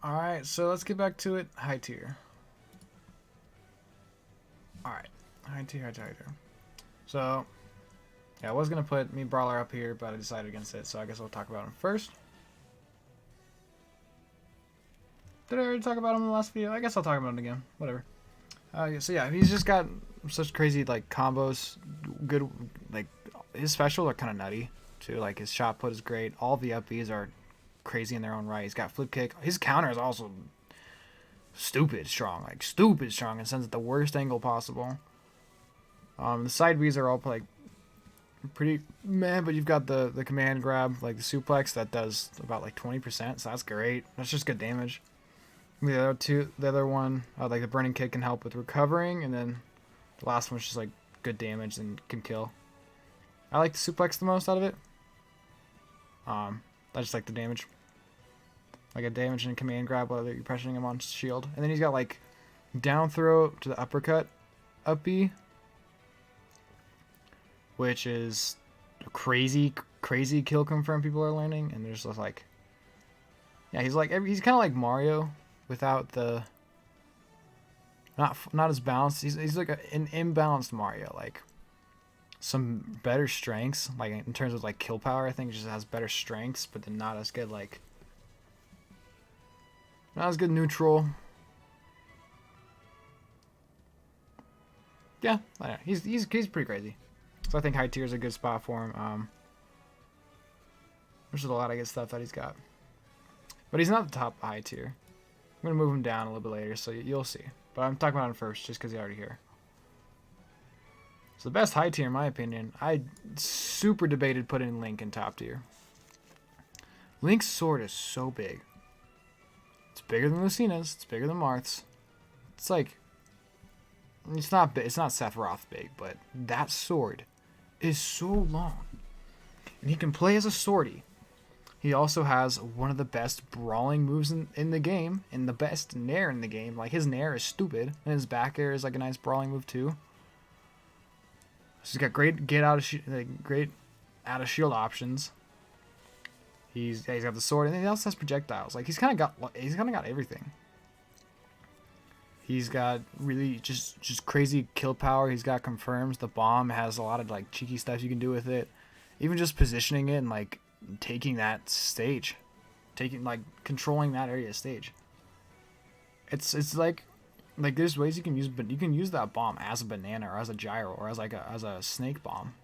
Alright, so let's get back to it. High tier. Alright. High tier, high tier, high tier. So, yeah, I was going to put me Brawler up here, but I decided against it, so I guess I'll talk about him first. Did I already talk about him in the last video? I guess I'll talk about him again. Whatever. So yeah, he's just got such crazy, like, combos. Good, like, his specials are kind of nutty, too. Like, his shot put is great. All the up Bs are crazy in their own right. He's got flip kick. His counter is also stupid strong. Like, stupid strong and sends at the worst angle possible. The side Bs are all, like, pretty meh, but you've got the command grab, like the suplex, that does about, like, 20%, so that's great. That's just good damage. The other one, like the burning kick, can help with recovering, and then the last one's just like good damage and can kill. I like the suplex the most out of it. I just like the damage, like a damage and command grab while you're pressuring him on shield, and then he's got like down throw to the uppercut, up B, which is crazy kill confirm people are learning, and there's just like, yeah, he's kind of like Mario without the not as balanced. He's like an imbalanced Mario, like some better strengths, like in terms of like kill power. I think he just has better strengths, but then not as good, like not as good neutral. Yeah, I don't know. He's pretty crazy. So I think high tier is a good spot for him. There's a lot of good stuff that he's got, but he's not the top high tier. I'm going to move him down a little bit later, so you'll see. But I'm talking about him first, just because he's already here. So the best high tier, in my opinion, I super debated putting Link in top tier. Link's sword is so big. It's bigger than Lucina's. It's bigger than Marth's. It's like, it's not Sephiroth big, but that sword is so long. And he can play as a swordie. He also has one of the best brawling moves in the game, and the best nair in the game. Like, his nair is stupid, and his back air is like a nice brawling move too. So he's got great great out of shield options. He's got the sword, and then he also has projectiles. Like, he's kind of got everything. He's got really just crazy kill power. He's got confirms. The bomb has a lot of like cheeky stuff you can do with it. Even just positioning it and like taking that stage, controlling that area stage. It's like there's ways you can use that bomb as a banana or as a gyro or as a snake bomb.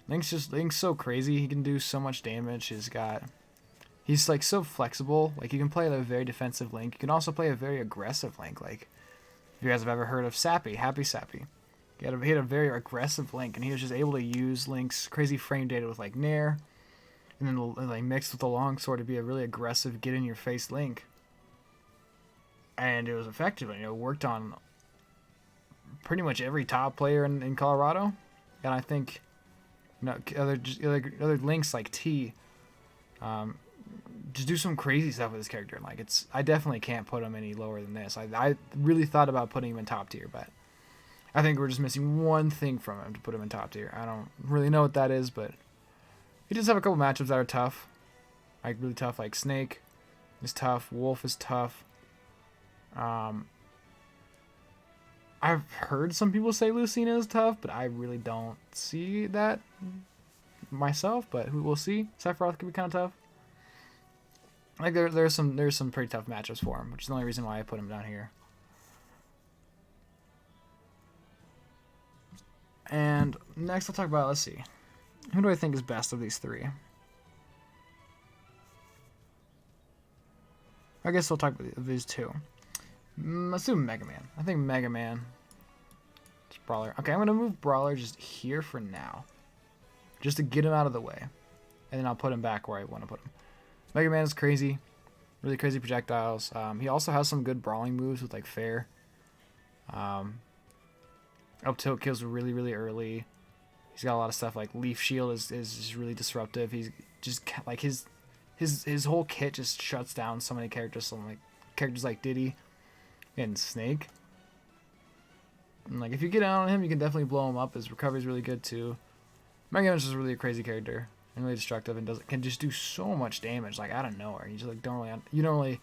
Link's so crazy. He can do so much damage. He's like so flexible. Like, you can play a very defensive Link. You can also play a very aggressive Link. Like, if you guys have ever heard of Happy Sappy. He had a very aggressive Link, and he was just able to use Link's crazy frame data with like Nair, and then like mixed with the longsword to be a really aggressive, get in your face Link. And it was effective, and it worked on pretty much every top player in Colorado. And I think other Links like T, just do some crazy stuff with this character. Like, I definitely can't put him any lower than this. I really thought about putting him in top tier, but I think we're just missing one thing from him to put him in top tier. I don't really know what that is, but he does have a couple matchups that are tough. Like, really tough. Like, Snake is tough. Wolf is tough. I've heard some people say Lucina is tough, but I really don't see that myself, but we'll see. Sephiroth could be kind of tough. Like, there's some pretty tough matchups for him, which is the only reason why I put him down here. And next I'll talk about, let's see, who do I think is best of these three? I guess I'll talk about these two. Let's do Mega Man. I think Mega Man is Brawler. Okay, I'm going to move Brawler just here for now, just to get him out of the way, and then I'll put him back where I want to put him. Mega Man is crazy, really crazy projectiles. He also has some good brawling moves with like Fair. Up tilt kills really, really early. He's got a lot of stuff like Leaf Shield is really disruptive. He's just like his whole kit just shuts down so many characters. Characters like Diddy and Snake. And like, if you get out on him, you can definitely blow him up. His recovery is really good too. Mega Man's just really a crazy character. and really destructive, and can just do so much damage like out of nowhere. You just like you don't really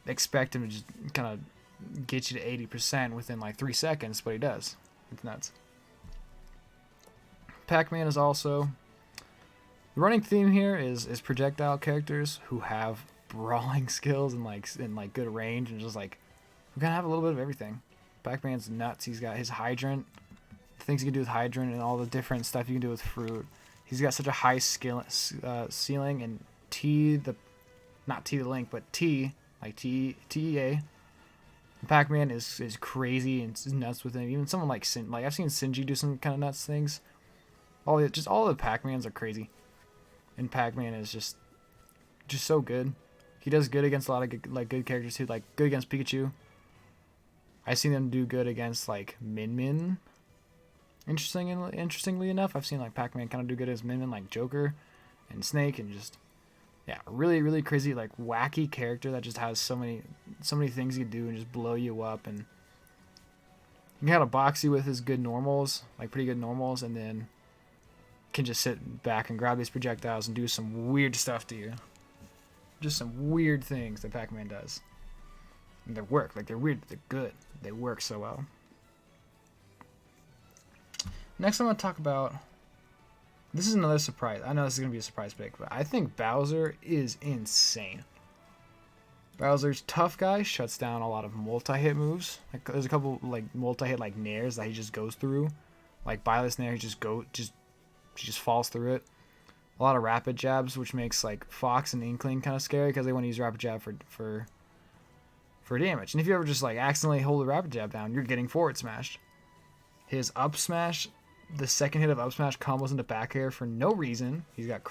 expect him to just kind of get you to 80% within like 3 seconds, but he does. It's nuts. Pac-Man is also, the running theme here is projectile characters who have brawling skills and like good range, and just like we kind of have a little bit of everything. Pac-Man's nuts. He's got his hydrant, the things you can do with hydrant, and all the different stuff you can do with fruit. He's got such a high ceiling, and not T the Link, but T, like TEA. Pac-Man is crazy and is nuts with him. Even someone like I've seen Sinji do some kind of nuts things. All the Pac-Mans are crazy, and Pac-Man is just so good. He does good against a lot of good characters too, like good against Pikachu. I've seen them do good against like Min. Interestingly enough, I've seen like Pac-Man kind of do good as Min, like Joker and Snake, and just really crazy like wacky character that just has so many things you can do and just blow you up, and you can kind of box you with his good normals, like pretty good normals, and then can just sit back and grab these projectiles and do some weird stuff to you. Just some weird things that Pac-Man does. And they work. Like, they're weird, but they're good. They work so well. Next, I'm going to talk about... This is another surprise. I know this is going to be a surprise pick, but I think Bowser is insane. Bowser's tough guy, shuts down a lot of multi-hit moves. Like, there's a couple like multi-hit like nairs that he just goes through. Like Byleth's nair, he just falls through it. A lot of rapid jabs, which makes like Fox and Inkling kind of scary because they want to use rapid jab for damage. And if you ever just like accidentally hold the rapid jab down, you're getting forward smashed. His up smash, the second hit of up smash combos into back air for no reason. He's got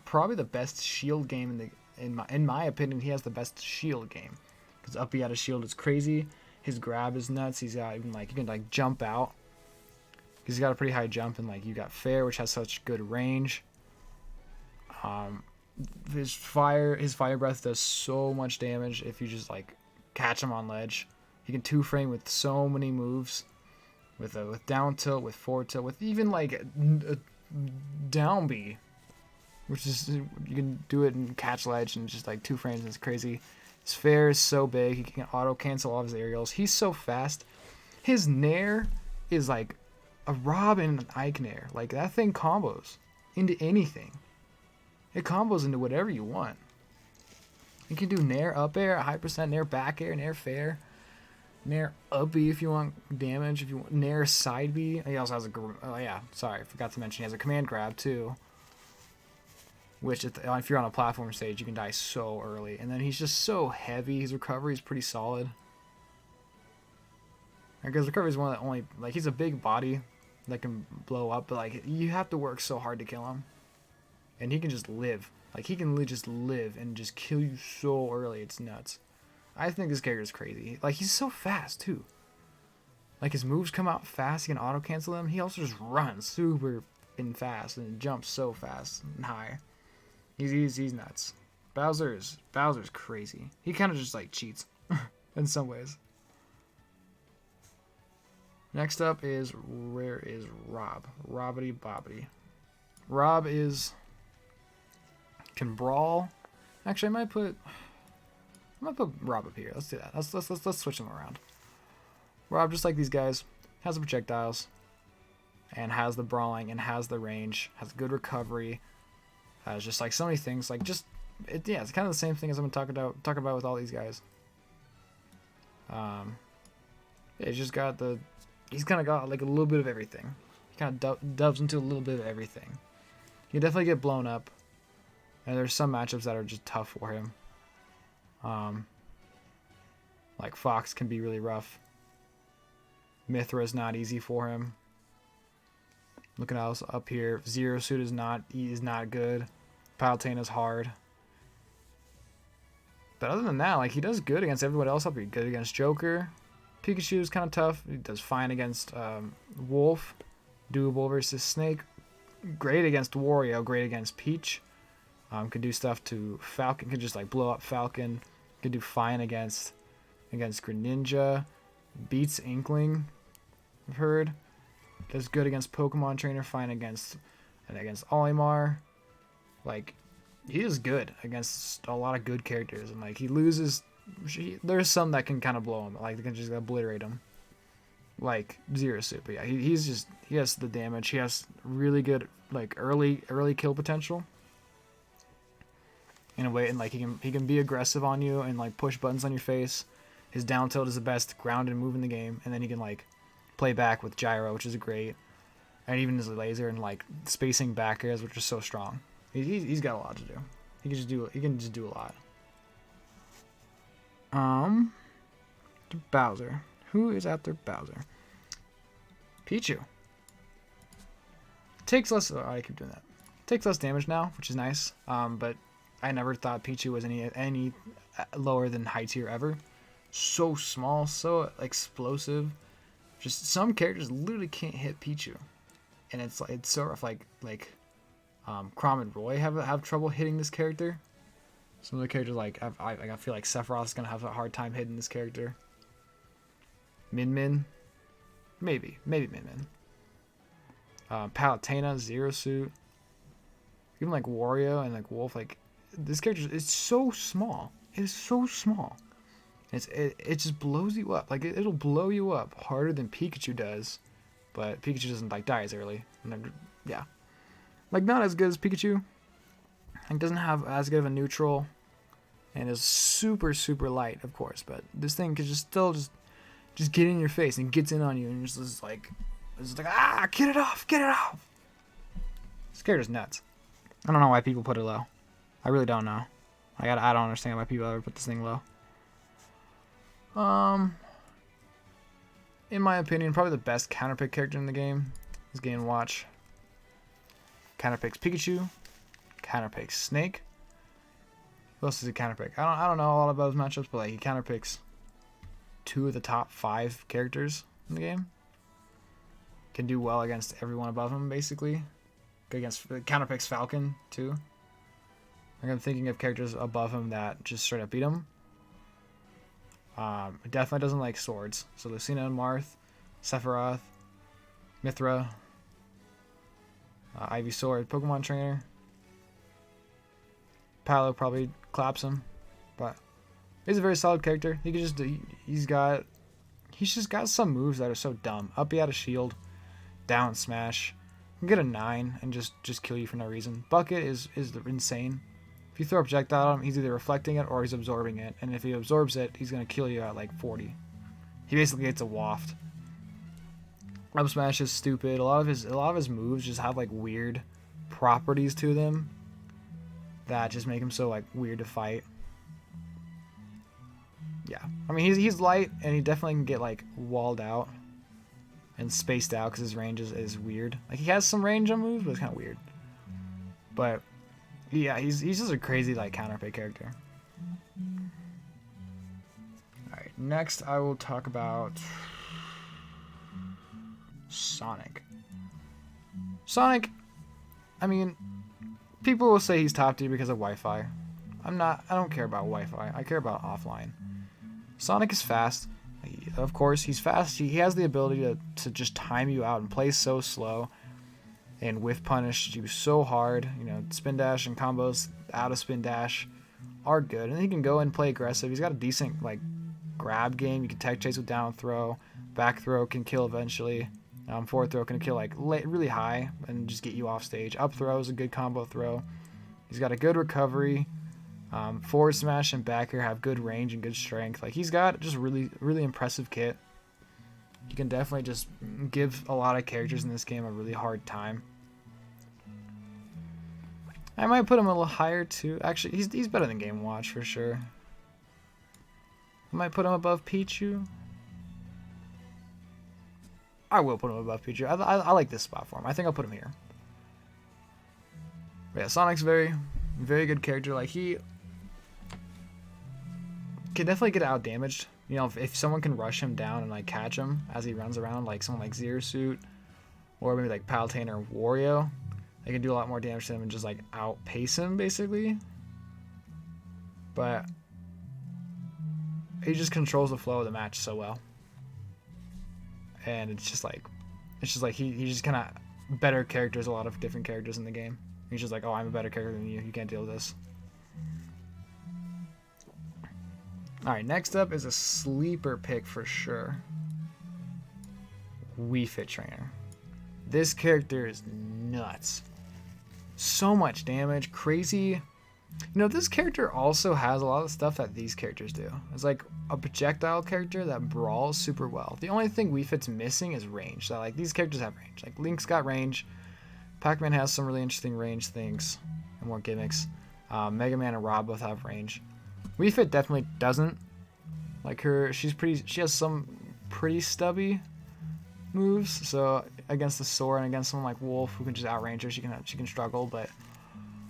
probably the best shield game in my opinion. He has the best shield game because up B out of shield is crazy. His grab is nuts. He's got even like you can like jump out. He's got a pretty high jump, and like you got Fair, which has such good range. His fire breath does so much damage if you just like catch him on ledge. He can 2-frame with so many moves, with down tilt, with forward tilt, with even like a down B, which is you can do it and catch ledge and just like 2 frames. It's crazy. His Fair is so big. He can auto cancel all of his aerials. He's so fast. His nair is like a Rob and an Ike nair. Like that thing combos into anything. It combos into whatever you want. You can do nair up air, a high percent nair back air, nair fair, nair up B if you want damage, if you want nair side B. He also has I forgot to mention he has a command grab too. Which if you're on a platform stage, you can die so early. And then he's just so heavy. His recovery is pretty solid. Because recovery is one that only like he's a big body that can blow up, but like you have to work so hard to kill him. And he can just live. Like, he can just live and just kill you so early. It's nuts. I think this character is crazy. Like, he's so fast, too. Like, his moves come out fast. He can auto-cancel them. He also just runs super fast and jumps so fast and high. He's nuts. Bowser's crazy. He kind of just, like, cheats in some ways. Next up is, where is Rob? Robbity Bobbity. Rob can brawl. Actually, I might put Rob up here. Let's do that. Let's switch them around. Rob, just like these guys, has the projectiles, and has the brawling, and has the range, has good recovery, has just like so many things. Like it's kind of the same thing as I'm gonna talk about with all these guys. He's kind of got like a little bit of everything. He kind of delves into a little bit of everything. You definitely get blown up. And there's some matchups that are just tough for him. Like Fox can be really rough. Mithra's not easy for him. Looking else up here, Zero Suit is not good. Palutena is hard. But other than that, like he does good against everyone else up here. Good against Joker. Pikachu is kind of tough. He does fine against Wolf. Doable versus Snake. Great against Wario. Great against Peach. Can do stuff to Falcon. Can just like blow up Falcon. Can do fine against Greninja. Beats Inkling. I've heard. Does good against Pokemon Trainer. Fine against Olimar. Like, he is good against a lot of good characters, and like he loses. There's some that can kind of blow him, like they can just obliterate him, like Zero Suit. But yeah, he has the damage. He has really good like early kill potential. In a way, and like he can be aggressive on you and like push buttons on your face. His down tilt is the best grounded move in the game, and then he can like play back with gyro, which is great, and even his laser and like spacing back airs, which is so strong. He's got a lot to do. He can just do a lot. Bowser. Who is after Bowser? Pichu. Takes less. Oh, I keep doing that. Takes less damage now, which is nice. But I never thought Pichu was any lower than high tier ever. So small, so explosive. Just some characters literally can't hit Pichu, and it's so rough. Like Chrom and Roy have trouble hitting this character. Some of the characters I feel like Sephiroth's gonna have a hard time hitting this character. Min, maybe Min. Palutena, Zero Suit, even like Wario and like Wolf. Like this character is so small. It is so small. It just blows you up. Like it'll blow you up harder than Pikachu does, but Pikachu doesn't like die as early. And then, yeah, like not as good as Pikachu. Like doesn't have as good of a neutral, and is super light, of course. But this thing can just get in your face and gets in on you, and you're just like ah, get it off. This character's nuts. I don't know why people put it low. I really don't know. I don't understand why people ever put this thing low. In my opinion, probably the best counterpick character in the game is Game & Watch. Counterpicks Pikachu. Counterpicks Snake. Who else is a counterpick? I don't know a lot about his matchups, but like he counterpicks 2 of the top 5 characters in the game. Can do well against everyone above him, basically. Against counterpicks Falcon too. I'm thinking of characters above him that just straight up beat him. Definitely doesn't like swords. So Lucina and Marth, Sephiroth, Mithra, Ivysaur, Pokemon Trainer. Palo probably claps him, but he's a very solid character. He could just he's just got some moves that are so dumb. Up out of shield, down smash, you can get a 9 and just kill you for no reason. Bucket is insane. If you throw a projectile at him, he's either reflecting it or he's absorbing it. And if he absorbs it, he's going to kill you at like 40. He basically gets a waft. Up smash is stupid. A lot of his moves just have like weird properties to them that just make him so like weird to fight. Yeah. I mean, he's light and he definitely can get like walled out and spaced out because his range is weird. Like he has some range on moves, but it's kind of weird. But yeah, he's just a crazy like counterpick character. Alright, next I will talk about Sonic. Sonic, I mean, people will say he's top tier because of Wi-Fi. I don't care about Wi-Fi. I care about offline. Sonic is fast. Of course, he's fast. He has the ability to just time you out and play so slow. And whiff punish you so hard. You know, spin dash and combos out of spin dash are good. And he can go and play aggressive. He's got a decent like grab game. You can tech chase with down throw. Back throw can kill eventually. Forward throw can kill like really high and just get you off stage. Up throw is a good combo throw. He's got a good recovery. Forward smash and back air have good range and good strength. Like he's got just really impressive kit. You can definitely just give a lot of characters in this game a really hard time. I might put him a little higher too. Actually, he's better than Game & Watch for sure. I might put him above Pichu. I will put him above Pichu. I like this spot for him. I think I'll put him here. But yeah, Sonic's very good character. Like he can definitely get out damaged. You know, if someone can rush him down and like catch him as he runs around, like someone like Zero Suit or maybe like Palutena or Wario, they can do a lot more damage to him and just like outpace him basically. But he just controls the flow of the match so well, and it's just like he just kind of better characters a lot of different characters in the game, He's just like, oh, I'm a better character than you. You can't deal with this. Alright, next up is a sleeper pick for sure. Wii Fit Trainer. This character is nuts. So much damage, crazy. You know, this character also has a lot of stuff that these characters do. It's like a projectile character that brawls super well. The only thing Wii Fit's missing is range. So like these characters have range. Like Link's got range. Pac-Man has some really interesting range things and more gimmicks. Mega Man and Rob both have range. Wii Fit definitely doesn't. Like she has some pretty stubby moves. So against the Sora and against someone like Wolf who can just outrange her, she can struggle, but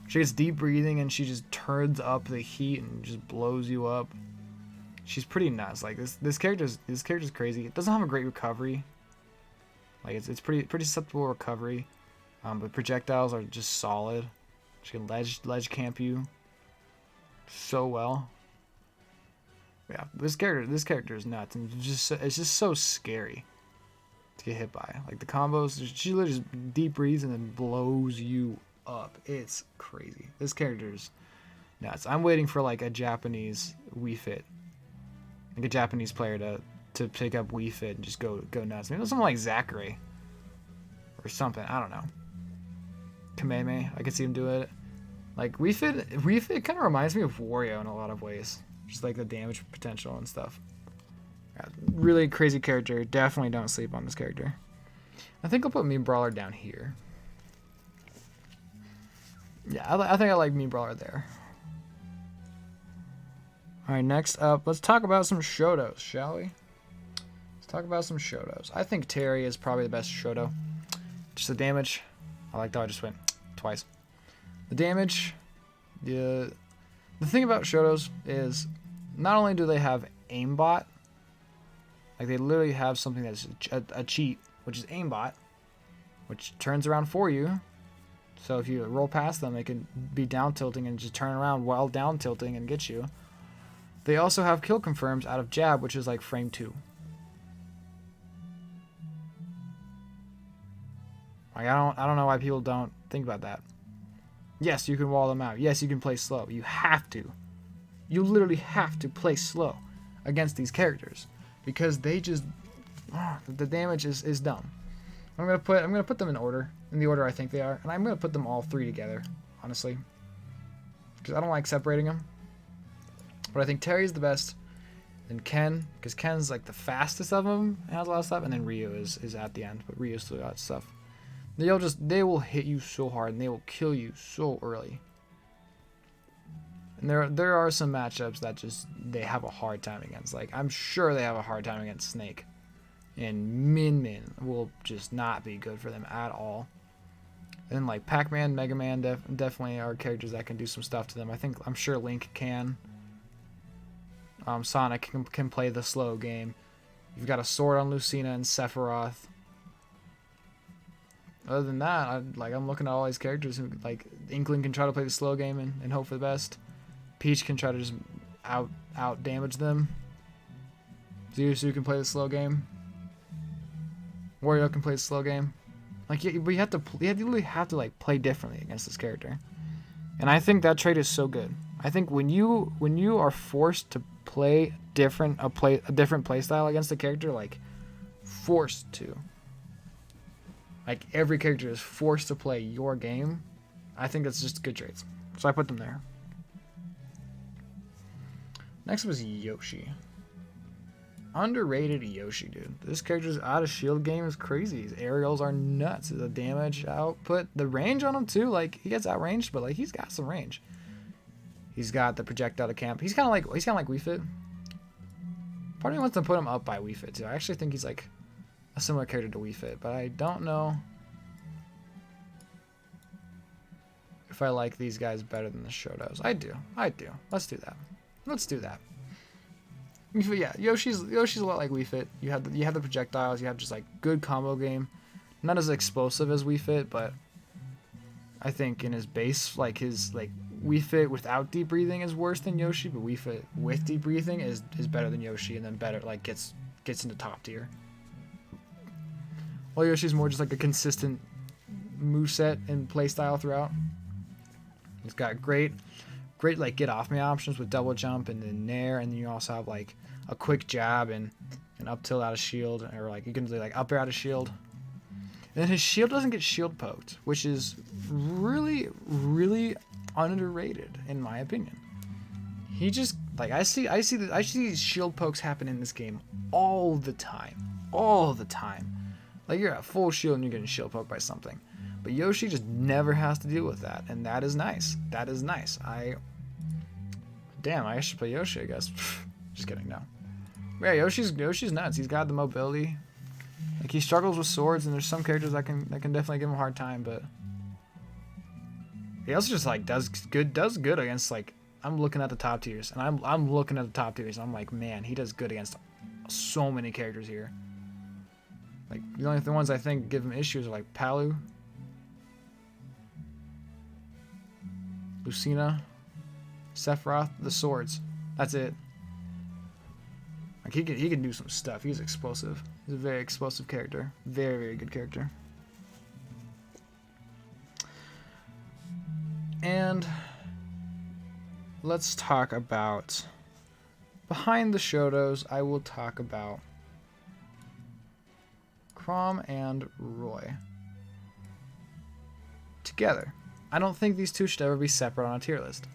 she gets deep breathing and she just turns up the heat and just blows you up. She's pretty nuts. Like this character's crazy. It doesn't have a great recovery. Like it's pretty susceptible recovery. But projectiles are just solid. She can ledge camp you so well. Yeah, this character is nuts, and it's just so scary to get hit by. Like the combos, she literally just deep breathes and then blows you up. It's crazy. This character's nuts. I'm waiting for like a Japanese Wii Fit, like a Japanese player to pick up Wii Fit and just go nuts. Maybe something like Zachary or something. I don't know. Kameme, I could see him do it. Like Wii Fit kind of reminds me of Wario in a lot of ways. Just like the damage potential and stuff. Yeah, really crazy character. Definitely don't sleep on this character. I think I'll put Mean Brawler down here. Yeah, I think I like Mean Brawler there. Alright, next up, let's talk about some Shotos, shall we? Let's talk about some Shotos. I think Terry is probably the best Shoto. Just the damage. I like how I just went twice. The damage. The thing about Shotos is not only do they have aimbot, like they literally have something that's a cheat, which is aimbot, which turns around for you. So if you roll past them, they can be down tilting and just turn around while down tilting and get you. They also have kill confirms out of jab, which is like frame 2. Like I don't know why people don't think about that. Yes, you can wall them out. Yes, you can play slow. You have to. You literally have to play slow against these characters because they just the damage is dumb. I'm gonna put them in the order I think they are, and I'm gonna put them all 3 together, honestly, because I don't like separating them. But I think Terry's the best, then Ken, because Ken's like the fastest of them, and has a lot of stuff, and then Ryu is at the end, but Ryu's still got stuff. They will hit you so hard and they will kill you so early. And there are some matchups that just they have a hard time against. Like I'm sure they have a hard time against Snake. And Min will just not be good for them at all. And then like Pac-Man, Mega Man definitely are characters that can do some stuff to them. I'm sure Link can. Sonic can play the slow game. You've got a sword on Lucina and Sephiroth. Other than that, I'm looking at all these characters who like Inkling can try to play the slow game and hope for the best. Peach can try to just out damage them. Zero can play the slow game. Wario can play the slow game. Like you literally have to like play differently against this character. And I think that trait is so good. I think when you are forced to play a different play style against a character, like forced to. Like every character is forced to play your game. I think that's just good traits. So I put them there. Next was Yoshi. Underrated Yoshi, dude. This character's out of shield game is crazy. His aerials are nuts. The damage output, the range on him too. Like he gets outranged, but like he's got some range. He's got the projectile to camp. He's kind of like Wii Fit. Part of me wants to put him up by Wii Fit too. I actually think he's like a similar character to Wii Fit, but I don't know if I like these guys better than the Shotos. I do. Let's do that. Yeah, Yoshi's a lot like Wii Fit. You have the projectiles. You have just like good combo game. Not as explosive as Wii Fit, but I think in his base, like his like Wii Fit without deep breathing is worse than Yoshi, but Wii Fit with deep breathing is better than Yoshi, and then better like gets into top tier. While Yoshi's more just like a consistent moveset and playstyle throughout. He's got great like get off me options with double jump and then nair, and then you also have like a quick jab and an up tilt out of shield, or like you can do like up air out of shield. And then his shield doesn't get shield poked, which is really, really underrated in my opinion. He just like I see these shield pokes happen in this game all the time. Like you're at full shield and you're getting shield poked by something. But Yoshi just never has to deal with that, and that is nice. Damn, I should play Yoshi, I guess. Just kidding, no. Yeah, Yoshi's nuts. He's got the mobility. Like he struggles with swords, and there's some characters that can definitely give him a hard time, but he also just like does good against like I'm looking at the top tiers, and I'm looking at the top tiers, and I'm like, man, he does good against so many characters here. Like the only ones I think give him issues are like Palu, Lucina, Sephiroth, the swords. That's it. Like he can do some stuff. He's explosive. He's a very explosive character. Very, very good character. And let's talk about behind the Shotos. I will talk about Chrom and Roy together. I don't think these two should ever be separate on a tier list.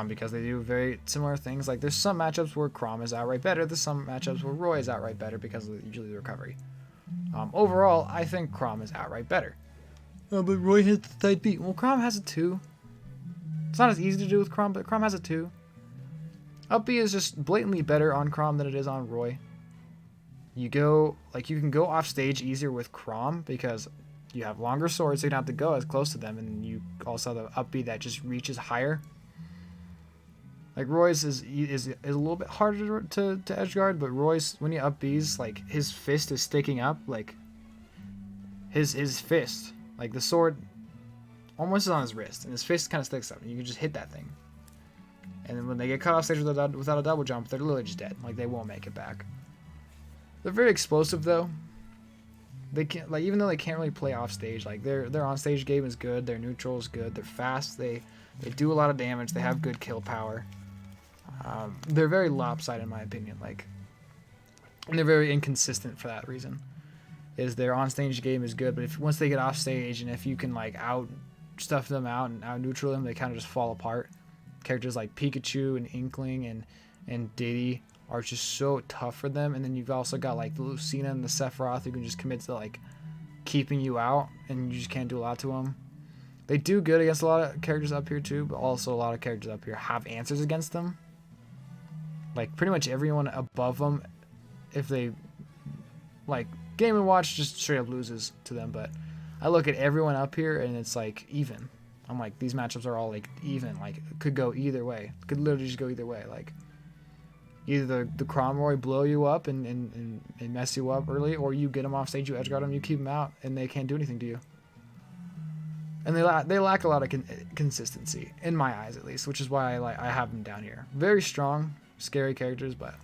Because they do very similar things. Like there's some matchups where Chrom is outright better. There's some matchups where Roy is outright better because of usually the recovery. Overall, I think Chrom is outright better. Oh, but Roy hits the tight beat. Well, Chrom has it too. It's not as easy to do with Chrom, but Chrom has it too. Up B is just blatantly better on Chrom than it is on Roy. You can go off stage easier with Chrom because you have longer swords, so you don't have to go as close to them, and you also have the up B that just reaches higher. Like Roy's is a little bit harder to edge guard, but Roy's, when you up B's, like his fist is sticking up, like his fist, like the sword almost is on his wrist, and his fist kind of sticks up, and you can just hit that thing. And then when they get cut off stage without a double jump, they're literally just dead. Like they won't make it back. They're very explosive though. They can't, like, even though they can't really play off stage, like their on stage game is good, their neutral is good, they're fast, they do a lot of damage, they have good kill power. They're very lopsided in my opinion, like, and they're very inconsistent for that reason. Is their on stage game is good, but if once they get off stage and if you can like out stuff them out and out neutral them, they kind of just fall apart. Characters like Pikachu and Inkling and Diddy are just so tough for them, and then you've also got like the Lucina and the Sephiroth who can just commit to like keeping you out, and you just can't do a lot to them. They do good against a lot of characters up here too, but also a lot of characters up here have answers against them. Like pretty much everyone above them, if they like Game & Watch, just straight up loses to them. But I look at everyone up here and it's like even. I'm like, these matchups are all like even. Like it could go either way. It could literally just go either way. Like either the Chrom Roy blow you up and mess you up early, or you get them off stage, you edgeguard them, you keep them out, and they can't do anything to you. And they lack a lot of consistency, in my eyes at least, which is why I have them down here. Very strong, scary characters, but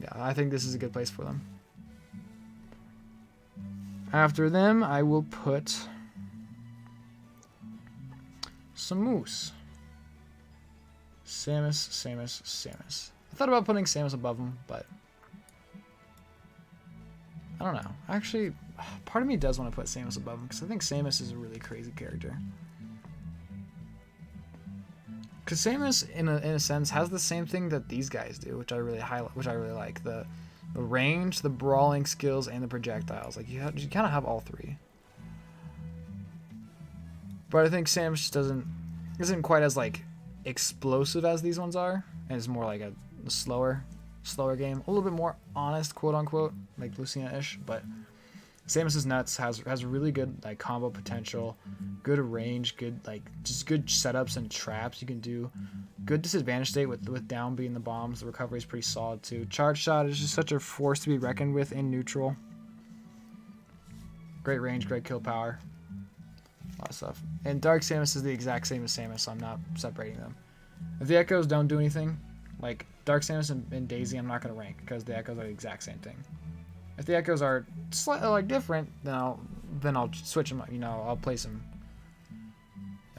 yeah, I think this is a good place for them. After them, I will put Samus. Samus. I thought about putting Samus above him, but I don't know. Actually, part of me does want to put Samus above him because I think Samus is a really crazy character. Because Samus, in a sense, has the same thing that these guys do, which I really like. The range, the brawling skills, and the projectiles. Like you kind of have all three. But I think Samus isn't quite as like explosive as these ones are, and it's more like a slower game, a little bit more honest, quote unquote, like Lucina-ish. But Samus is nuts, has really good like combo potential, good range, good like just good setups and traps you can do, good disadvantage state with down being the bombs. The recovery is pretty solid too. Charge shot is just such a force to be reckoned with in neutral. Great range, great kill power. A lot of stuff. And Dark Samus is the exact same as Samus, so I'm not separating them. If the Echoes don't do anything, like Dark Samus and Daisy, I'm not going to rank because the Echoes are the exact same thing. If the Echoes are slightly like different, then I'll switch them. You know, I'll place them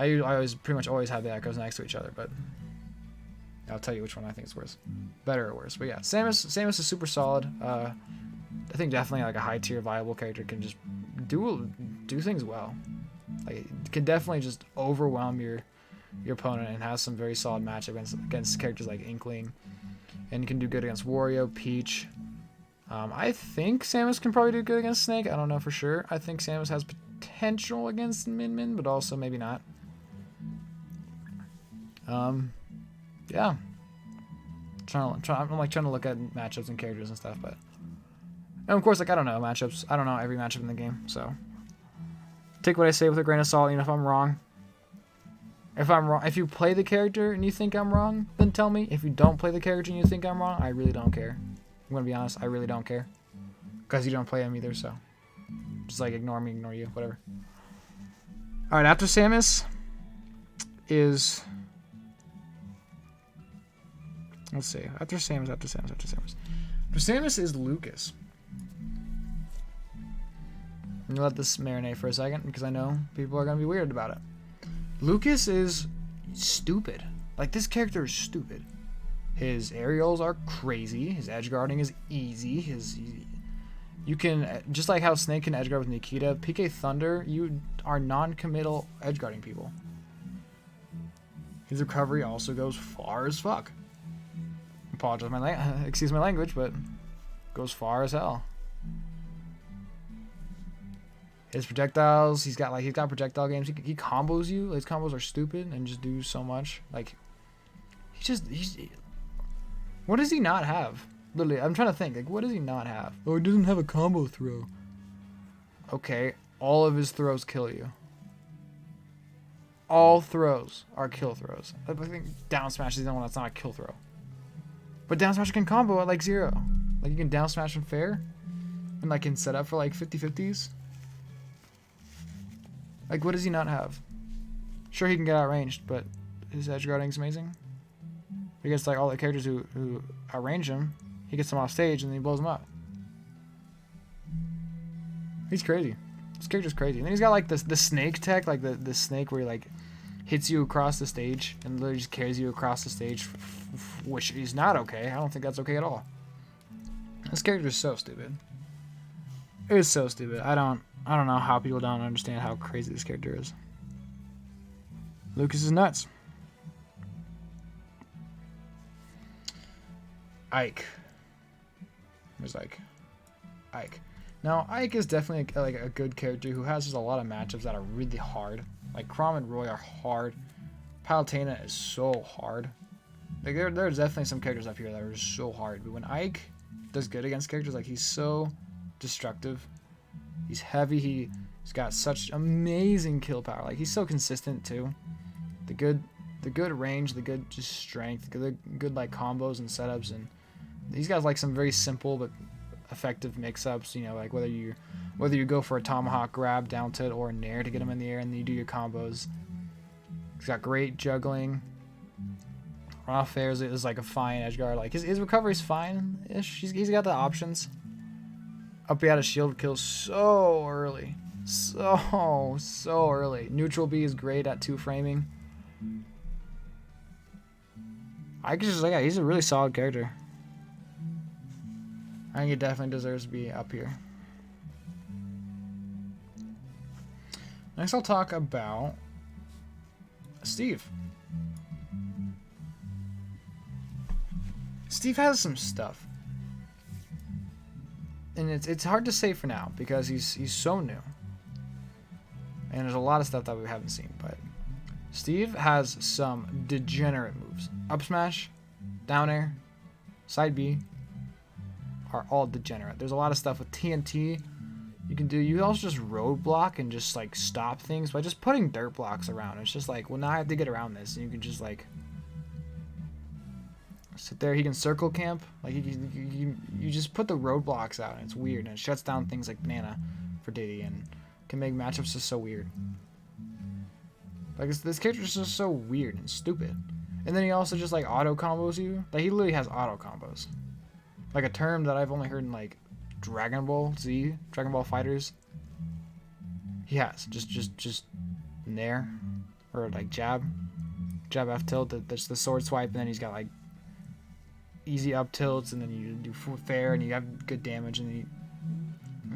I always pretty much always have the echoes next to each other, but I'll tell you which one I think is worse, better or worse. But yeah, Samus is super solid. I think definitely like a high tier viable character can just do things well. Like it can definitely just overwhelm your opponent and has some very solid matchups against characters like Inkling, and you can do good against Wario, Peach. I think Samus can probably do good against Snake. I don't know for sure. I think Samus has potential against Min, but also maybe not. Yeah. I'm like trying to look at matchups and characters and stuff, but and of course, like I don't know matchups. I don't know every matchup in the game, so take what I say with a grain of salt. You know, if I'm wrong, if you play the character and you think I'm wrong, then tell me. If you don't play the character and you think I'm wrong, I really don't care. I'm gonna be honest, I really don't care, because you don't play him either. So just like ignore me, ignore you, whatever. All right, after Samus is. Let's see. After Samus is Lucas. I'm gonna let this marinate for a second because I know people are gonna be weird about it. Lucas is stupid. Like, this character is stupid. His aerials are crazy. His edge guarding is easy. You can, just like how Snake can edge guard with Nikita, PK Thunder, you are non-committal edge guarding people. His recovery also goes far as fuck. Apologize excuse my language, but goes far as hell. His projectiles, he's got projectile games. He combos you. His combos are stupid and just do so much. Like, what does he not have? Literally, I'm trying to think. Like, what does he not have? Oh, he doesn't have a combo throw. Okay, all of his throws kill you. All throws are kill throws. I think down smash is the one that's not a kill throw. But down smash can combo at like 0. Like, you can down smash him fair, and like can set up for like 50-50s. Like, what does he not have? Sure, he can get outranged, but his edge guarding is amazing. He gets like all the characters who outrange him. He gets them off stage and then he blows them up. He's crazy. This character's crazy. And then he's got like the snake tech, like the snake where he like hits you across the stage and literally just carries you across the stage, which is not okay. I don't think that's okay at all. This character is so stupid. It is so stupid. I don't know how people don't understand how crazy this character is. Lucas is nuts. Ike. Where's Ike? Ike. Now, Ike is definitely like a good character who has just a lot of matchups that are really hard. Like, Chrom and Roy are hard. Palutena is so hard. Like, there's definitely some characters up here that are so hard. But when Ike does good against characters, like, he's so destructive. He's heavy. He's got such amazing kill power. Like, he's so consistent, too. The good range, the good just strength, the good like combos and setups, and he's got like some very simple but effective mix-ups. You know, like whether you go for a tomahawk grab down tilt or a nair to get him in the air, and then you do your combos. He's got great juggling. Run off fairs is like a fine edge guard. Like his recovery's fine-ish. He's got the options. Up B out of shield kills so early, so early. Neutral B is great at 2 framing. I could just, yeah, he's a really solid character. I think he definitely deserves to be up here. Next, I'll talk about Steve. Steve has some stuff, and it's hard to say for now because he's so new, and there's a lot of stuff that we haven't seen, but. Steve has some degenerate moves. Up smash, down air, side B are all degenerate. There's a lot of stuff with TNT you can do. You also just roadblock and just like stop things by just putting dirt blocks around. It's just like, well, now I have to get around this, and you can just like sit there. He can circle camp. Like you just put the roadblocks out, and it's weird, and it shuts down things like Banana for Diddy, and can make matchups just so weird. Like, this character is just so weird and stupid. And then he also just, like, auto combos you. Like, he literally has auto combos. Like, a term that I've only heard in, like, Dragon Ball Z, Dragon Ball Fighters. He has. Just Nair, or like jab F tilt. That's the sword swipe, and then he's got like easy up tilts, and then you do fair, and you have good damage, and then you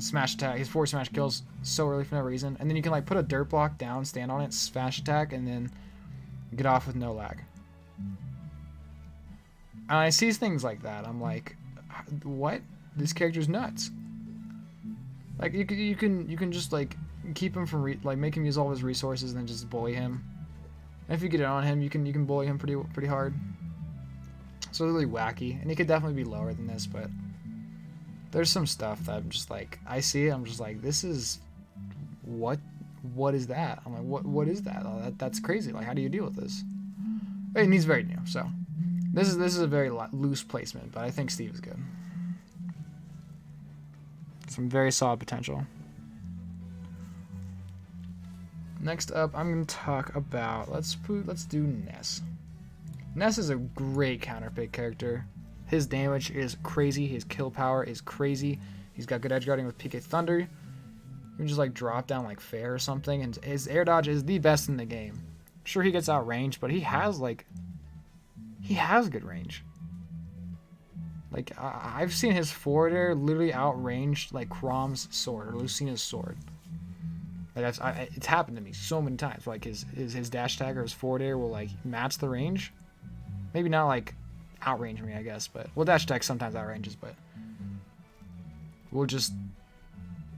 smash attack. His forward smash kills so early for no reason, and then you can like put a dirt block down, stand on it, smash attack, and then get off with no lag. And I see things like that. I'm like, what? This character's nuts. Like you can just like keep him from like make him use all of his resources and then just bully him. And if you get it on him, you can bully him pretty hard. So it's really wacky, and he could definitely be lower than this, but there's some stuff that I'm just like, I see it, I'm just like, this is what is that? I'm like, what is that? Oh, that's crazy. Like, how do you deal with this? And he's very new, so this is a very loose placement, but I think Steve is good. Some very solid potential. Next up, I'm going to talk about, let's do Ness. Ness is a great counterpick character. His damage is crazy. His kill power is crazy. He's got good edge guarding with PK Thunder. You can just like drop down like fair or something, and his air dodge is the best in the game. Sure, he gets outranged, but he has good range. Like I've seen his forward air literally outranged like Chrom's sword or Lucina's sword. Like it's happened to me so many times. Like his dash attack or his forward air will like match the range. Maybe not like outrange me, I guess, but well, dash attack sometimes outranges, but we'll just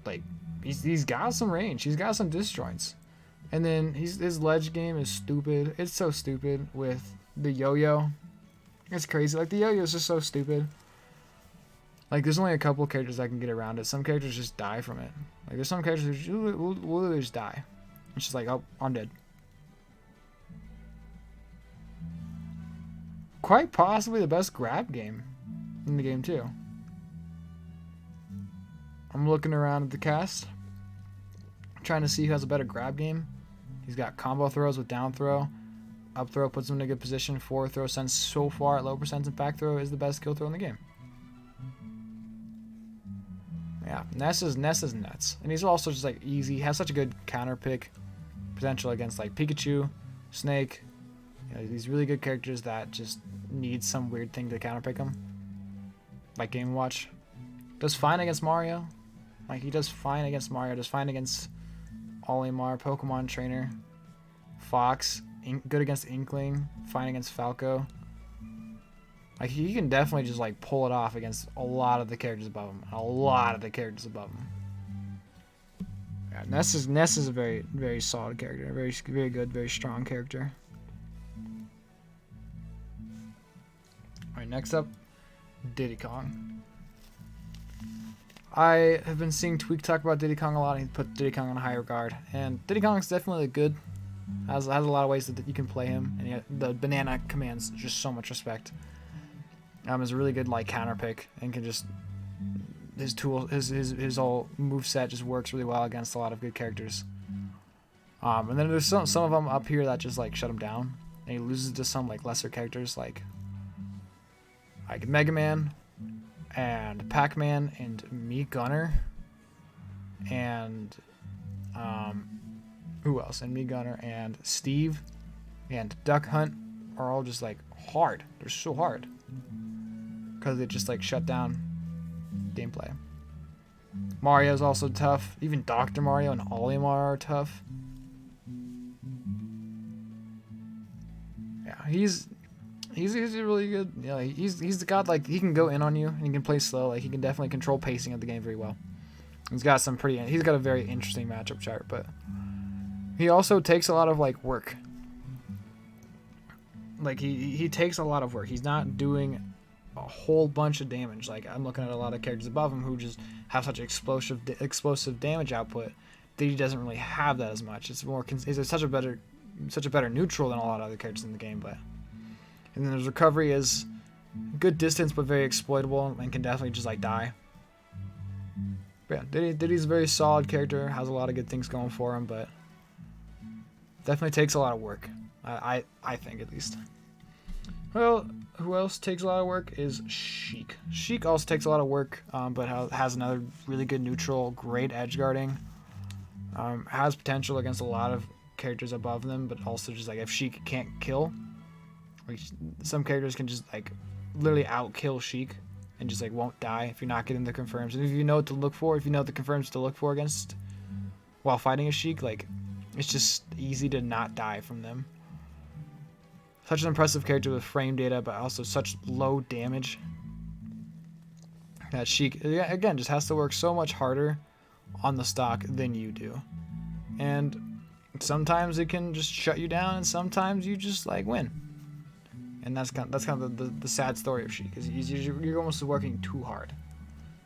like he's got some range. He's got some disjoints, and then his ledge game is stupid. It's so stupid with the yo-yo. It's crazy. Like the yo-yo is just so stupid. Like there's only a couple of characters that can get around it. Some characters just die from it. Like there's some characters who will literally just die. It's just like, oh, I'm dead. Quite possibly the best grab game in the game too. I'm looking around at the cast, trying to see who has a better grab game. He's got combo throws with down throw. Up throw puts him in a good position. Forward throw sends so far at low percent, and back throw is the best kill throw in the game. Yeah, Ness is nuts. And he's also just like easy. He has such a good counter pick potential against like Pikachu, Snake. You know, these really good characters that just need some weird thing to counter pick him. Like Game Watch. Does fine against Mario. Like he does fine against Mario. Does fine against Olimar, Pokemon Trainer. Fox. Good against Inkling. Fine against Falco. Like he can definitely just like pull it off against a lot of the characters above him. Yeah, Ness is a very, very solid character. Very, very good, very strong character. Alright, next up, Diddy Kong. I have been seeing Tweak talk about Diddy Kong a lot, and he put Diddy Kong on a high regard. And Diddy Kong is definitely good. Has a lot of ways that you can play him, and the banana commands just so much respect. Is a really good like counter pick, and can just his whole move set just works really well against a lot of good characters. And then there's some of them up here that just like shut him down, and he loses to some like lesser characters like Mega Man and Pac-Man and Meat Gunner and who else? And Meat Gunner and Steve and Duck Hunt are all just like hard. They're so hard because they just like shut down gameplay. Mario's also tough. Even Dr. Mario and Olimar are tough. Yeah, he's really good. Yeah, he's got like he can go in on you and he can play slow. Like he can definitely control pacing of the game very well. He's got a very interesting matchup chart, but he also takes a lot of like work. Like he takes a lot of work. He's not doing a whole bunch of damage. Like I'm looking at a lot of characters above him who just have such explosive damage output that he doesn't really have that as much. It's more it's such a better neutral than a lot of other characters in the game. But and then his recovery is good distance but very exploitable and can definitely just like die. But yeah, Diddy's a very solid character, has a lot of good things going for him, but definitely takes a lot of work. I think at least. Well, who else takes a lot of work is Sheik. Sheik also takes a lot of work, but has another really good neutral, great edge guarding. Has potential against a lot of characters above them, but also just like if Sheik can't kill, like some characters can just like literally out kill Sheik and just like won't die if you're not getting the confirms. And if you know what to look for, if you know the confirms to look for against while fighting a Sheik, like it's just easy to not die from them. Such an impressive character with frame data, but also such low damage. That Sheik, again, just has to work so much harder on the stock than you do. And sometimes it can just shut you down, and sometimes you just like win. And that's kind of the sad story of Sheik, is you're almost working too hard.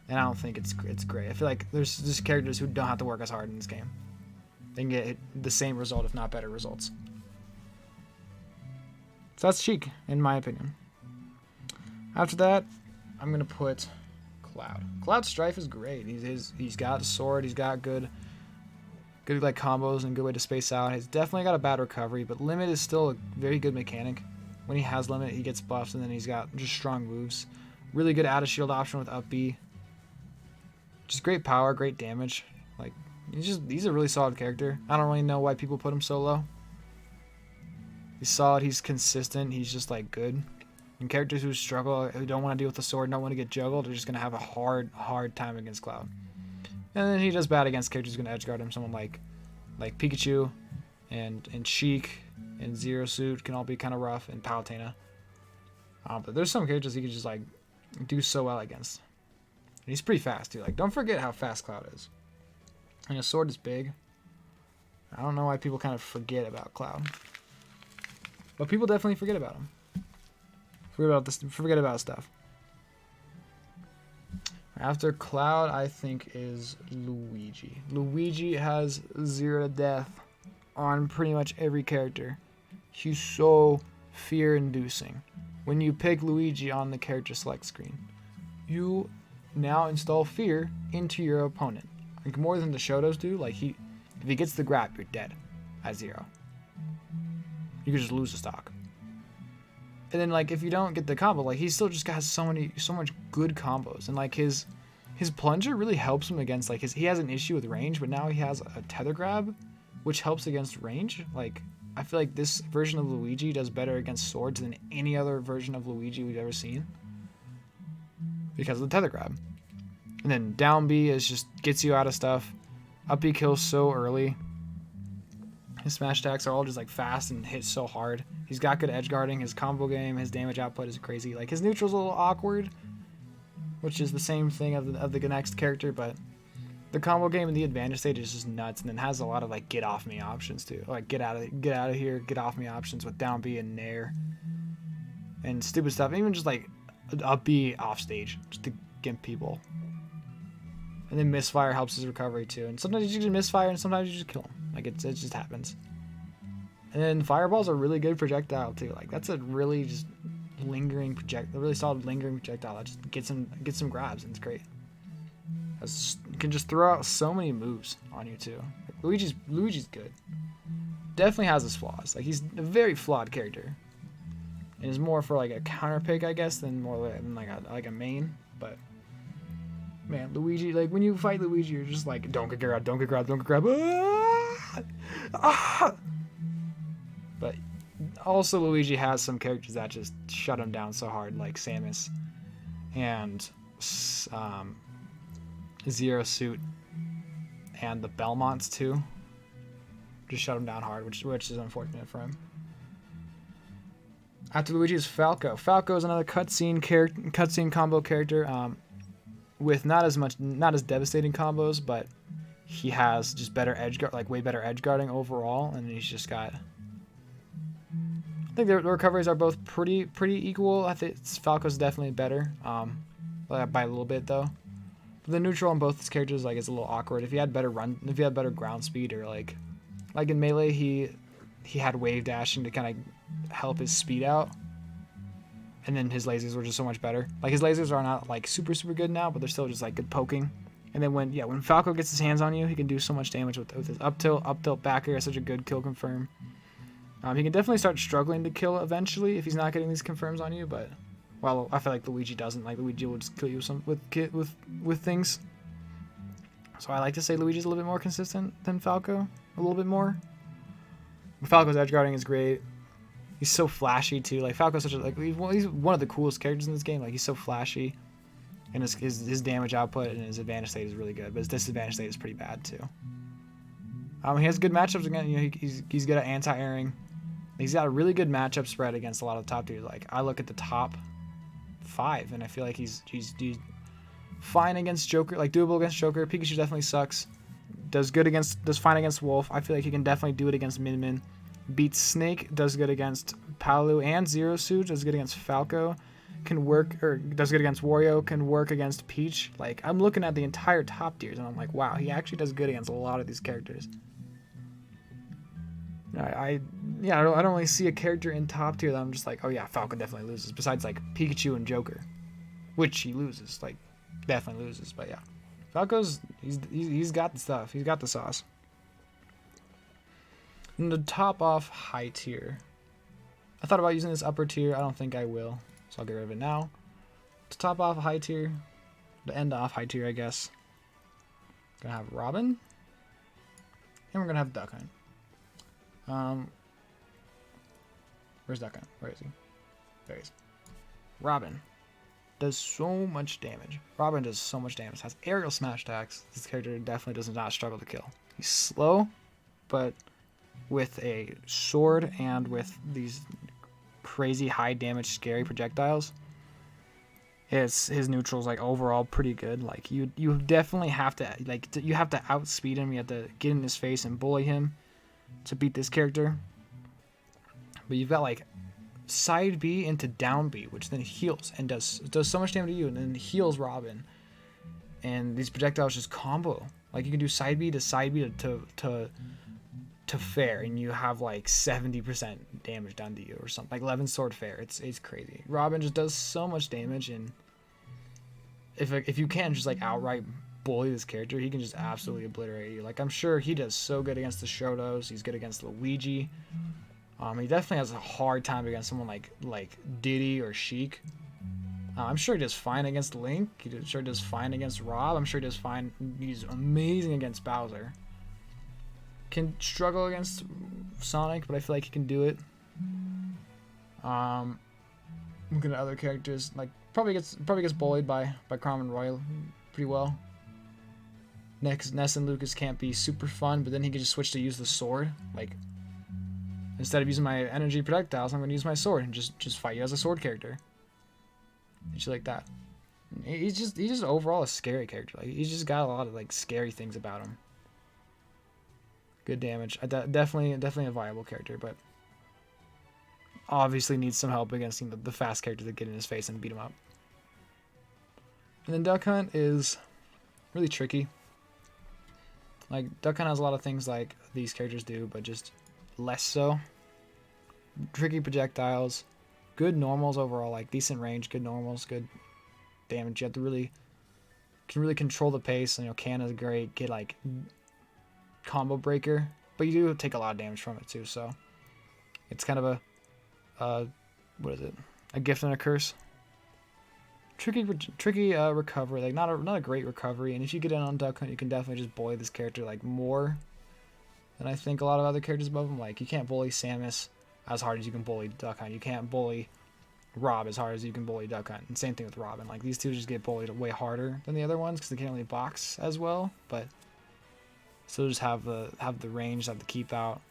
And I don't think it's great. I feel like there's just characters who don't have to work as hard in this game. They can get the same result, if not better results. So that's Sheik, in my opinion. After that, I'm going to put Cloud. Cloud Strife is great. He's got a sword. He's got good like combos and good way to space out. He's definitely got a bad recovery, but limit is still a very good mechanic. When he has limit, he gets buffs, and then he's got just strong moves. Really good out of shield option with up B. Just great power, great damage. Like he's a really solid character. I don't really know why people put him so low. He's solid. He's consistent. He's just like good. And characters who struggle, who don't want to deal with the sword, don't want to get juggled, are just going to have a hard time against Cloud. And then he does bad against characters who can edgeguard him. Someone like Pikachu and Sheik and Zero Suit can all be kind of rough, and Palutena. But there's some characters he can just like do so well against. And he's pretty fast too. Like, don't forget how fast Cloud is. And his sword is big. I don't know why people kind of forget about Cloud. But people definitely forget about him. Forget about stuff. After Cloud, I think, is Luigi. Luigi has 0 to death on pretty much every character. He's so fear-inducing. When you pick Luigi on the character select screen, you now install fear into your opponent. Like more than the Shotos do. Like if he gets the grab, you're dead at 0. You can just lose the stock. And then like if you don't get the combo, like he still just got so much good combos, and like his plunger really helps him against like he has an issue with range, but now he has a tether grab, which helps against range. Like I feel like this version of Luigi does better against swords than any other version of Luigi we've ever seen because of the tether grab. And then down B is just gets you out of stuff. Up B kills so early. His smash attacks are all just like fast and hit so hard. He's got good edge guarding. His combo game, his damage output is crazy. Like his neutral's a little awkward, which is the same thing of the next character, but the combo game and the advantage stage is just nuts, and then has a lot of like get off me options too. Like get out of here, get off me options with down B and nair and stupid stuff. And even just like up B off stage just to get people. And then misfire helps his recovery too. And sometimes you just misfire, and sometimes you just kill him. Like it just happens. And then fireball's a really good projectile too. Like that's a really just lingering a really solid lingering projectile that just gets some grabs, and it's great. Can just throw out so many moves on you too. Like, Luigi's good. Definitely has his flaws. Like he's a very flawed character, and is more for like a counter pick, I guess, than more than like a main. But man, Luigi, like when you fight Luigi, you're just like, don't get grabbed, don't get grabbed, don't get grabbed. Ah! But also Luigi has some characters that just shut him down so hard, like Samus and Zero Suit and the Belmonts too. Just shut him down hard, which is unfortunate for him. After Luigi is Falco. Falco is another cutscene combo character. With not as devastating combos, but he has just better way better edge guarding overall, and he's just got. I think the recoveries are both pretty equal. I think Falco's definitely better, by a little bit though. But the neutral on both his characters is a little awkward. If he had better ground speed, or like in Melee, he had wave dashing to kind of help his speed out. And then his lasers were just so much better. Like his lasers are not like super good now, but they're still just like good poking. And then when Falco gets his hands on you, he can do so much damage with his up tilt back air. Such a good kill confirm. He can definitely start struggling to kill eventually if he's not getting these confirms on you. But well, I feel like Luigi doesn't. Like Luigi will just kill you with things. So I like to say Luigi's a little bit more consistent than Falco, a little bit more. Falco's edge guarding is great. He's so flashy too. Like Falco's such a he's one of the coolest characters in this game. Like he's so flashy, and his damage output and his advantage state is really good, but his disadvantage state is pretty bad too. He has good matchups again. You know, he's good at anti-airing. He's got a really good matchup spread against a lot of the top tiers. Like I look at the top 5, and I feel like he's fine against Joker, like doable against Joker. Pikachu definitely sucks. Does fine against Wolf. I feel like he can definitely do it against Min Min. Beats Snake, does good against Palu and Zero Suit, does good against Falco, can work, or does good against Wario, can work against Peach. Like, I'm looking at the entire top tiers, and I'm like, wow, he actually does good against a lot of these characters. I don't really see a character in top tier that I'm just like, oh yeah, Falco definitely loses, besides like Pikachu and Joker, which he loses, like, definitely loses, but yeah. Falco's, he's got the stuff, he's got the sauce. And to top off high tier, I thought about using this upper tier. I don't think I will, so I'll get rid of it now. To top off high tier, to end off high tier, I guess. Gonna have Robin, and we're gonna have Duck Hunt. Where's Duck Hunt? Where is he? There he is. Robin does so much damage. Robin does so much damage. Has aerial smash attacks. This character definitely does not struggle to kill. He's slow, but with a sword and with these crazy high damage scary projectiles, his neutral's like overall pretty good. Like you definitely have to you have to outspeed him. You have to get in his face and bully him to beat this character. But you've got like side B into down B, which then heals and does so much damage to you, and then heals Robin. And these projectiles just combo. Like you can do side B to fair, and you have like 70% damage done to you or something. Like 11 sword fair. It's crazy. Robin just does so much damage, and if you can just like outright bully this character, he can just absolutely obliterate you. Like I'm sure he does so good against the Shotos. He's good against Luigi. He definitely has a hard time against someone like Diddy or Sheik. I'm sure he does fine against Link. Sure does fine against Rob. I'm sure he does fine. He's amazing against Bowser. Can struggle against Sonic, but I feel like he can do it. Looking at other characters, like probably gets bullied by Crom and Royal pretty well. Ness and Lucas can't be super fun, but then he can just switch to use the sword. Like instead of using my energy projectiles, I'm gonna use my sword and just fight you as a sword character. Just like that. He's just overall a scary character. Like he's just got a lot of like scary things about him. Good damage. Definitely a viable character, but obviously needs some help against the fast characters that get in his face and beat him up. And then Duck Hunt is really tricky. Like Duck Hunt has a lot of things like these characters do, but just less so. Tricky projectiles, good normals overall, like decent range, good normals, good damage. You have to really control the pace. You know, Can is great. Get like combo breaker, but you do take a lot of damage from it too, so it's kind of what is it, a gift and a curse. Tricky recovery, like not a great recovery, and if you get in on Duck Hunt, you can definitely just bully this character like more than I think a lot of other characters above him. Like you can't bully Samus as hard as you can bully Duck Hunt. You can't bully Rob as hard as you can bully Duck Hunt, and same thing with Robin. Like these two just get bullied way harder than the other ones because they can't really box as well, but still just have the range, have the keep out,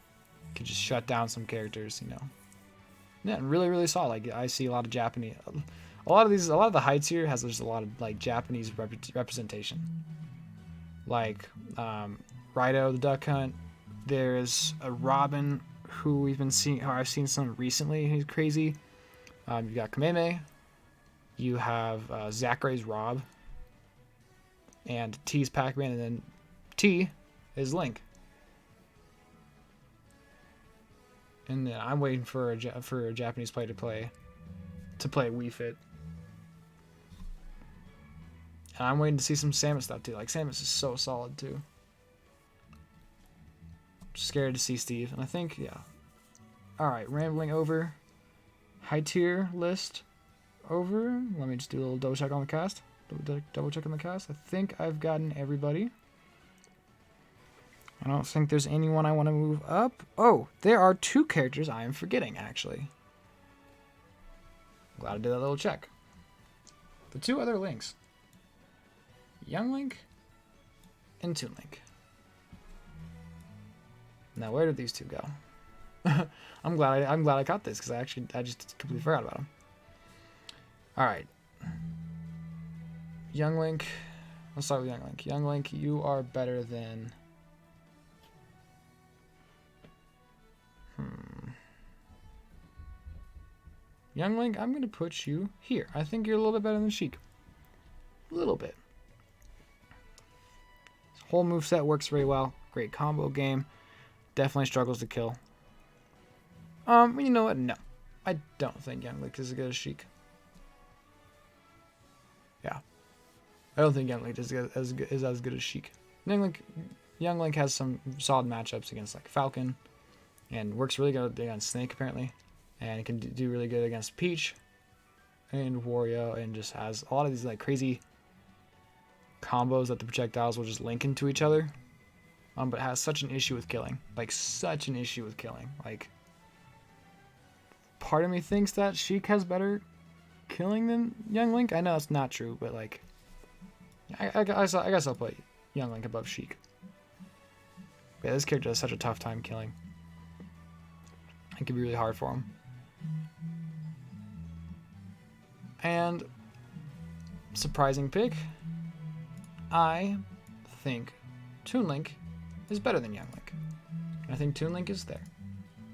can just shut down some characters, you know. Yeah, and really solid. Like I see a lot of Japanese, a lot of the heights here has just a lot of like Japanese representation. Like Raito, the Duck Hunt. There's a Robin who I've seen some recently. He's crazy. You've got Kameme. You have Zachary's Rob. And T's Pac-Man, and then T is Link. And then I'm waiting for a Japanese player to play Wii Fit. And I'm waiting to see some Samus stuff too. Like Samus is so solid too. Scared to see Steve, and I think yeah. All right, rambling over. High tier list over. Let me just do a little double check on the cast. Double check on the cast. I think I've gotten everybody. I don't think there's anyone I want to move up. Oh, there are 2 characters I am forgetting, actually. Glad I did that little check. The 2 other Links. Young Link and Toon Link. Now, where did these 2 go? I'm glad I caught this, because I just completely forgot about them. Alright. Young Link. Let's start with Young Link. Young Link, you are better than... Young Link, I'm going to put you here. I think you're a little bit better than Sheik. A little bit. This whole moveset works very well. Great combo game. Definitely struggles to kill. You know what? No. I don't think Young Link is as good as Sheik. Yeah. I don't think Young Link is as good as Sheik. Young Link has some solid matchups against like Falcon. And works really good against Snake, apparently. And it can do really good against Peach and Wario, and just has a lot of these like crazy combos that the projectiles will just link into each other. But it has such an issue with killing. Like, such an issue with killing. Like, part of me thinks that Sheik has better killing than Young Link. I know it's not true, but like, I guess I'll put Young Link above Sheik. Yeah, this character has such a tough time killing. It can be really hard for him. And surprising pick, I think Toon Link is better than Young Link. I think Toon Link is there.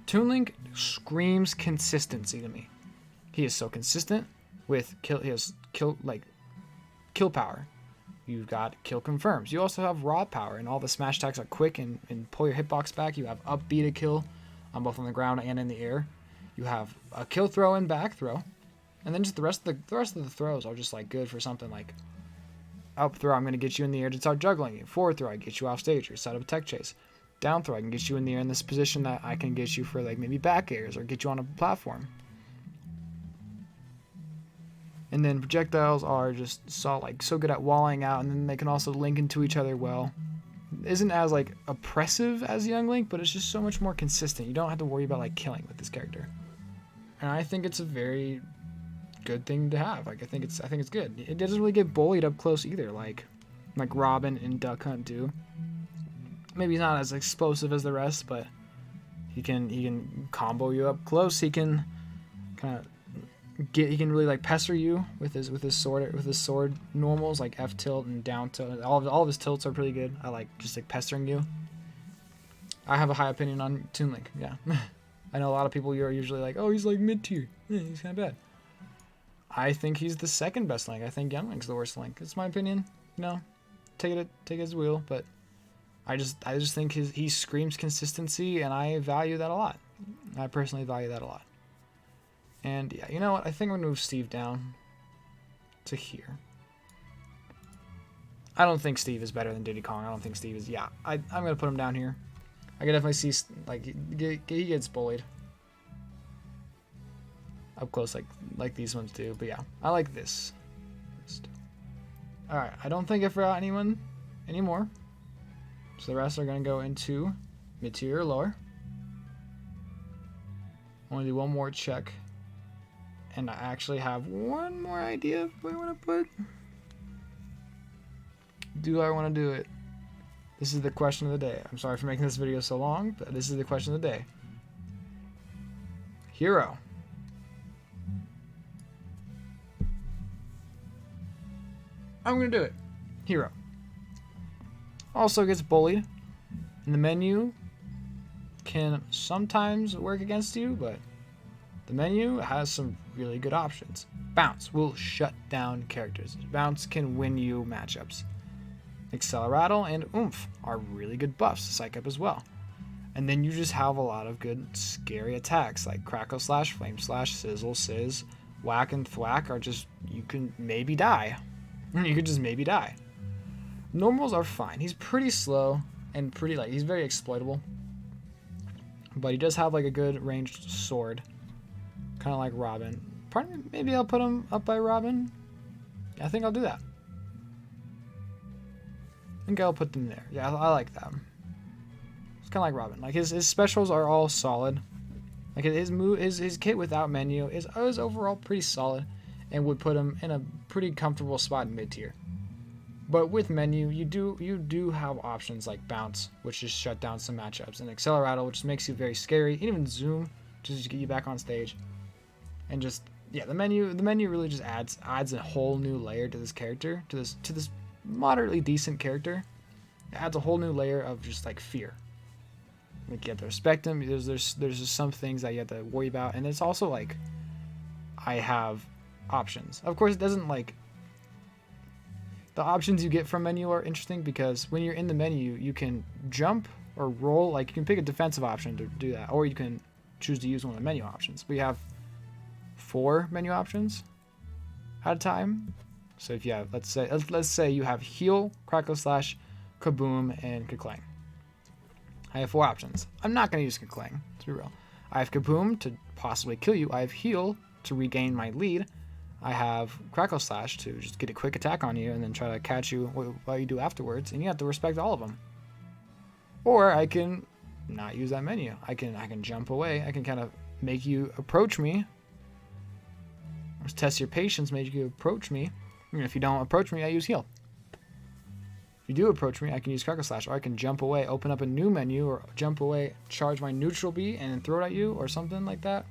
Toon Link screams consistency to me. He is so consistent with kill. He has kill power. You've got kill confirms. You also have raw power, and all the smash attacks are quick and pull your hitbox back. You have up B to kill, on both on the ground and in the air. You have a kill throw and back throw, and then just the rest of the throws are just like good for something like up throw. I'm gonna get you in the air to start juggling you. Forward throw, I get you off stage or set up a tech chase. Down throw, I can get you in the air in this position that I can get you for like maybe back airs or get you on a platform. And then projectiles are just so good at walling out, and then they can also link into each other well. Isn't as like oppressive as Young Link, but it's just so much more consistent. You don't have to worry about like killing with this character. And I think it's a very good thing to have. Like I think it's good. It doesn't really get bullied up close either, like Robin and Duck Hunt do. Maybe he's not as explosive as the rest, but he can combo you up close. He can he can really like pester you with his sword normals like F tilt and down tilt. All of his tilts are pretty good. I like just like pestering you. I have a high opinion on Toon Link. Yeah. I know a lot of people are usually like, oh, he's like mid tier. Yeah, he's kind of bad. I think he's the second best Link. I think Young Link's the worst Link. It's my opinion. You know, take his wheel, but I just think he screams consistency, and I value that a lot. I personally value that a lot. And yeah, you know what? I think I'm gonna move Steve down to here. I don't think Steve is better than Diddy Kong. I don't think Steve is. Yeah, I'm gonna put him down here. I can definitely see like he gets bullied up close like these ones do. But yeah, I like this. All right, I don't think I forgot anyone anymore. So the rest are gonna go into mid-tier or lower. I want to do one more check. And I actually have one more idea of what I want to put. Do I want to do it? This is the question of the day. I'm sorry for making this video so long, but this is the question of the day. Hero. I'm going to do it. Hero. Also gets bullied. And the menu can sometimes work against you, but the menu has some really good options. Bounce will shut down characters. Bounce can win you matchups. Acceleratle and Oomph are really good buffs. Psych Up as well. And then you just have a lot of good scary attacks like Crackle Slash, Flame Slash, Sizzle, Sizz, Whack, and Thwack are just, you can maybe die. You could just maybe die. Normals are fine. He's pretty slow and pretty he's very exploitable. But he does have like a good ranged sword. Kind of like Robin. Pardon me, maybe I'll put him up by Robin. I think I'll do that. I think I'll put them there. Yeah, I like that. It's kind of like Robin. Like his specials are all solid. Like his kit without menu is overall pretty solid, and would put him in a pretty comfortable spot in mid tier. But with menu, you do have options like bounce, which just shut down some matchups, and acceleratle, which makes you very scary, and even zoom, just to get you back on stage. And just yeah, the menu really just adds a whole new layer to this character, to this moderately decent character. It adds a whole new layer of just like fear. Like you have to respect him. There's just some things that you have to worry about, and it's also like I have options. Of course, it doesn't like. The options you get from menu are interesting because when you're in the menu, you can jump or roll. Like you can pick a defensive option to do that, or you can choose to use one of the menu options. We have 4 menu options at a time. So if you have, let's say you have heal, crackle slash, kaboom, and kaklang. I have 4 options. I'm not going to use kaklang, to be real. I have kaboom to possibly kill you. I have heal to regain my lead. I have Crackle Slash to just get a quick attack on you and then try to catch you while you do afterwards, and you have to respect all of them. Or I can not use that menu. I can jump away. I can kind of make you approach me. Just test your patience, make you approach me. And if you don't approach me, I use heal. If you do approach me, I can use Crackle Slash, or I can jump away, open up a new menu, or jump away, charge my neutral B, and then throw it at you, or something like that.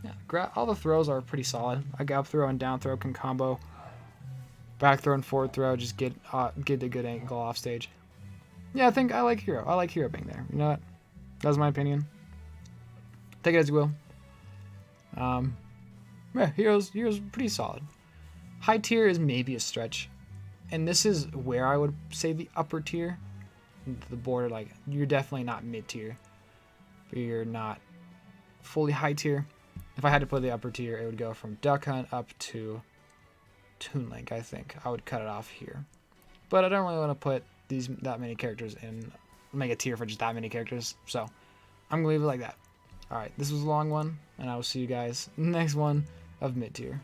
Yeah, all the throws are pretty solid. A up throw and down throw can combo. Back throw and forward throw just get a good angle off stage. Yeah, I think I like Hero. I like Hero being there. You know what? That's my opinion. Take it as you will. Yeah, Hero's pretty solid. High tier is maybe a stretch, and this is where I would say the upper tier. The border, like you're definitely not mid tier, but you're not fully high tier. If I had to put the upper tier, it would go from Duck Hunt up to Toon Link, I think. I would cut it off here. But I don't really want to put that many characters in, make a tier for just that many characters. So I'm going to leave it like that. Alright, this was a long one, and I will see you guys in the next one of mid tier.